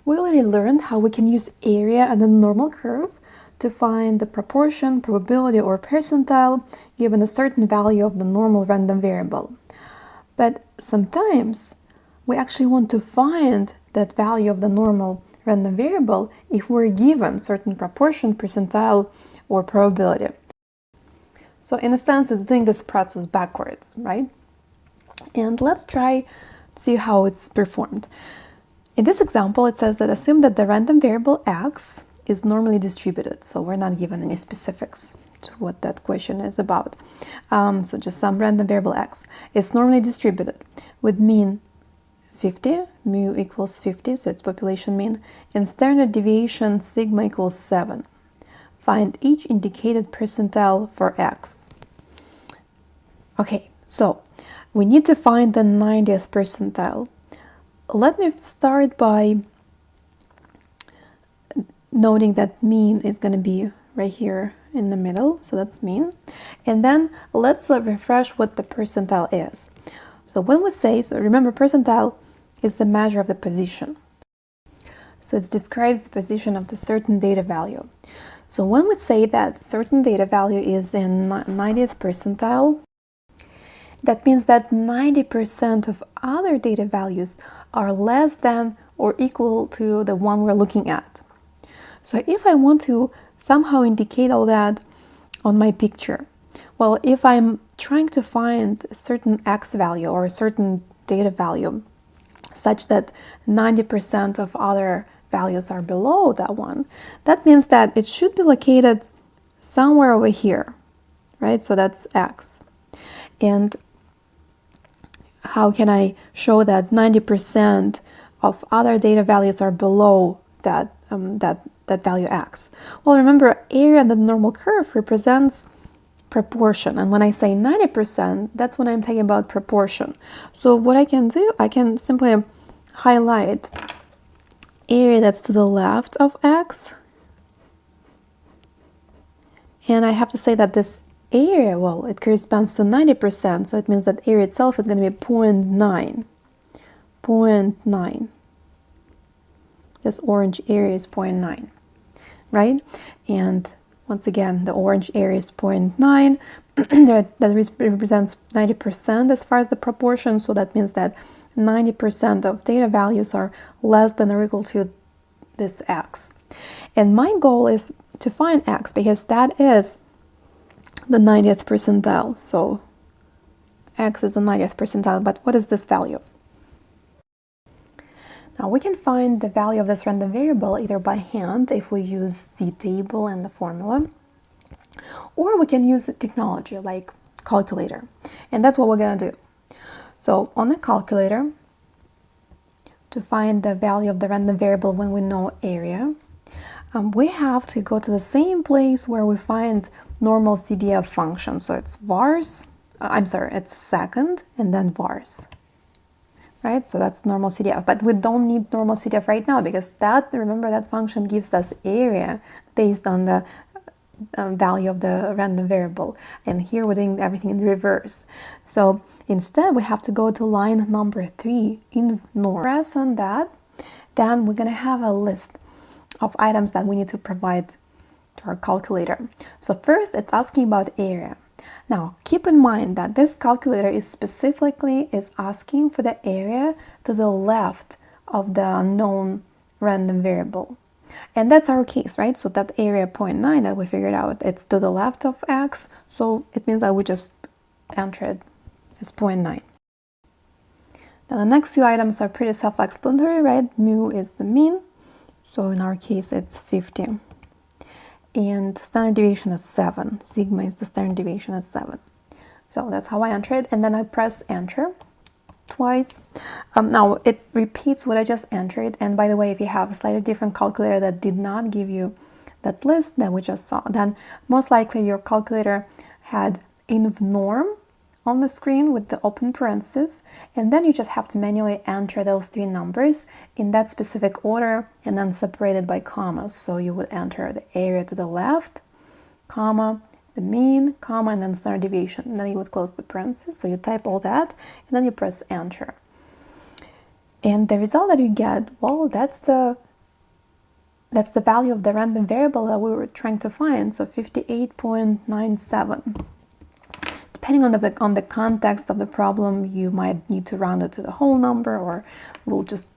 We already learned how we can use area and the normal curve to find the proportion, probability, or percentile given a certain value of the normal random variable. But sometimes we actually want to find that value of the normal random variable if we're given certain proportion, percentile, or probability. So in a sense, it's doing this process backwards, right? And let's try to see how it's performed. In this example, it says that assume that the random variable x is normally distributed. So we're not given any specifics to what that question is about. So just some random variable x. It's normally distributed with mean 50, mu equals 50, so it's population mean, and standard deviation sigma equals 7. Find each indicated percentile for x. Okay, so we need to find the 90th percentile. Let me start by noting that mean is going to be right here in the middle, so that's mean. And then let's refresh what the percentile is. So when we say, so remember, percentile is the measure of the position. So it describes the position of the certain data value. So when we say that certain data value is in 90th percentile, that means that 90% of other data values are less than or equal to the one we're looking at. So if I want to somehow indicate all that on my picture, well, if I'm trying to find a certain x value or a certain data value such that 90% of other values are below that one, that means that it should be located somewhere over here, right? So that's x. And how can I show that 90% of other data values are below that value x? Well, remember, area and the normal curve represents proportion. And when I say 90%, that's when I'm talking about proportion. So what I can do, I can simply highlight area that's to the left of x. And I have to say that this area, well, it corresponds to 90%, so it means that area itself is going to be 0.9. 0.9. This orange area is 0.9, right? And once again, the orange area is 0.9. That represents 90% as far as the proportion, so that means that 90% of data values are less than or equal to this x. And my goal is to find x because that is the 90th percentile. So x is the 90th percentile, but what is this value? Now we can find the value of this random variable either by hand if we use z-table and the formula, or we can use the technology like calculator, and that's what we're going to do. So on the calculator, to find the value of the random variable when we know area, we have to go to the same place where we find normal CDF function. So it's vars, it's second and then vars, right? So that's normal CDF, but we don't need normal CDF right now because remember that function gives us area based on the value of the random variable. And here we're doing everything in reverse. So instead we have to go to line number 3 in Norma. Press on that, then we're going to have a list of items that we need to provide to our calculator. So first it's asking about area. Now keep in mind that this calculator is specifically asking for the area to the left of the unknown random variable. And that's our case, right? So that area 0.9 that we figured out, it's to the left of x, so it means that we just enter it as 0.9. Now the next two items are pretty self-explanatory, right? Mu is the mean, so in our case it's 50. And standard deviation is 7. Sigma is the standard deviation is 7. So that's how I enter it, and then I press enter twice. Now it repeats what I just entered, and by the way, if you have a slightly different calculator that did not give you that list that we just saw, then most likely your calculator had norm on the screen with the open parentheses, and then you just have to manually enter those three numbers in that specific order and then separated by commas. So you would enter the area to the left, comma, the mean, comma, and then standard deviation, and then you would close the parentheses. So you type all that and then you press enter, and the result that you get, well, that's the that's the value of the random variable that we were trying to find, so 58.97. Depending on the context of the problem, you might need to round it to the whole number, or we'll just,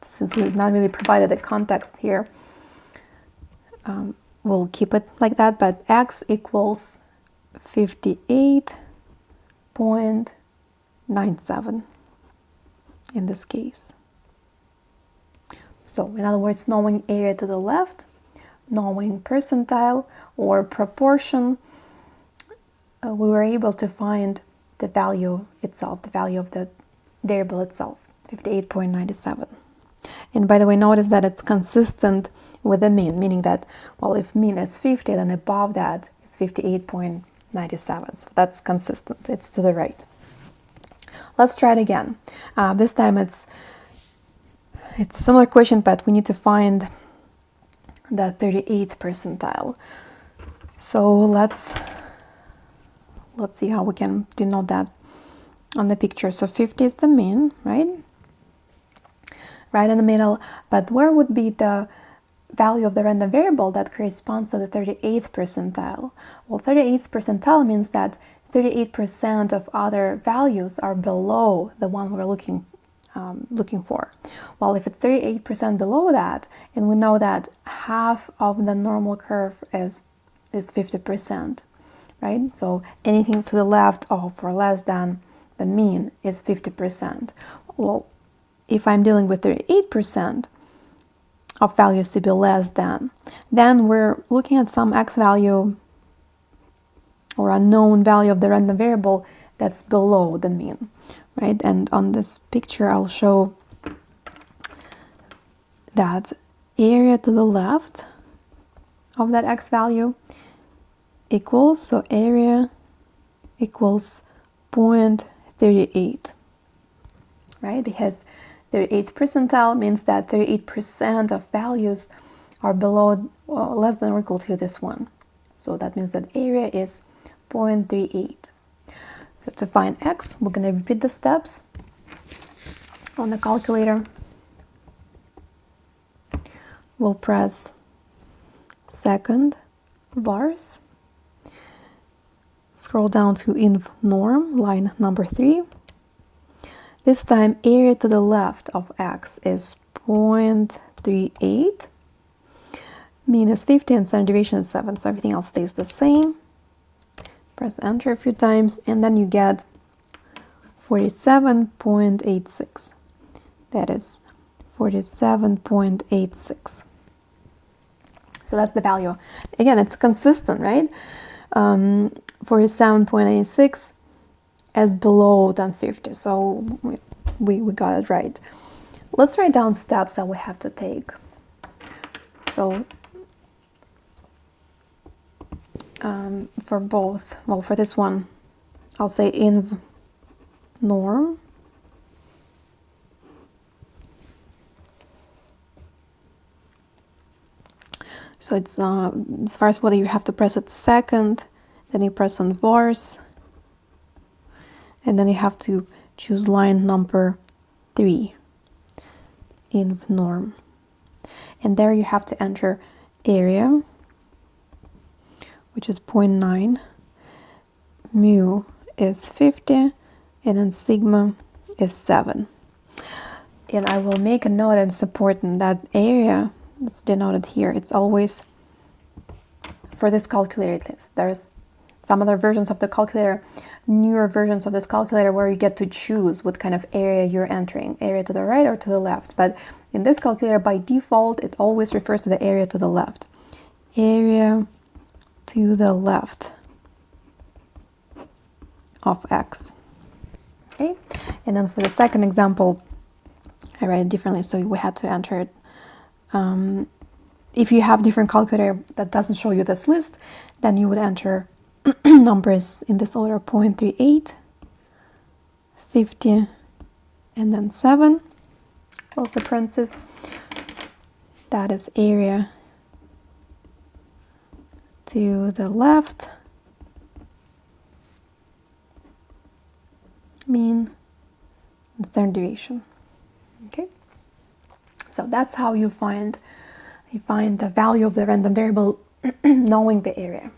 since we've not really provided the context here, we'll keep it like that. But x equals 58.97 in this case. So in other words, knowing area to the left, knowing percentile or proportion, we were able to find the value itself, the value of the variable itself, 58.97. And by the way, notice that it's consistent with the mean, meaning that, well, if mean is 50, then above that is 58.97. So that's consistent. It's to the right. Let's try it again. This time it's a similar question, but we need to find the 38th percentile. So let's see how we can denote that on the picture. So 50 is the mean, right? Right in the middle. But where would be the value of the random variable that corresponds to the 38th percentile? Well, 38th percentile means that 38% of other values are below the one we're looking for. Well, if it's 38% below that, and we know that half of the normal curve is 50%, right? So anything to the left of or less than the mean is 50%. Well, if I'm dealing with 38% of values to be less than, then we're looking at some x value or a known value of the random variable that's below the mean, right? And on this picture, I'll show that area to the left of that x value equals, so area equals 0.38, right? Because 38th percentile means that 38% of values are below, less than or equal to this one. So that means that area is 0.38. So to find x, we're going to repeat the steps on the calculator. We'll press second vars, scroll down to inv norm, line number 3. This time, area to the left of x is 0.38, mean is 50, and standard deviation is 7, so everything else stays the same. Press enter a few times, and then you get 47.86. That is 47.86. So that's the value. Again, it's consistent, right? 47.86 as below than 50. So we got it right. Let's write down steps that we have to take. So for both, well, for this one, I'll say inv norm. So it's as far as whether you have to press it second, then you press on vars, and then you have to choose line number 3, inv norm. And there you have to enter area, which is 0.9, mu is 50, and then sigma is 7. And I will make a note, and it's important that area that's denoted here, it's always, for this calculator at least, there's some other versions of the calculator, newer versions of this calculator, where you get to choose what kind of area you're entering, area to the right or to the left. But in this calculator, by default, it always refers to the area to the left. Area to the left of x. Okay, and then for the second example, I write it differently, so we had to enter it. If you have different calculator that doesn't show you this list, then you would enter numbers in this order: 0.38, 50, and then 7. Close the parentheses. That is area to the left, mean, and standard deviation. Okay, so that's how you find You find the value of the random variable knowing the area.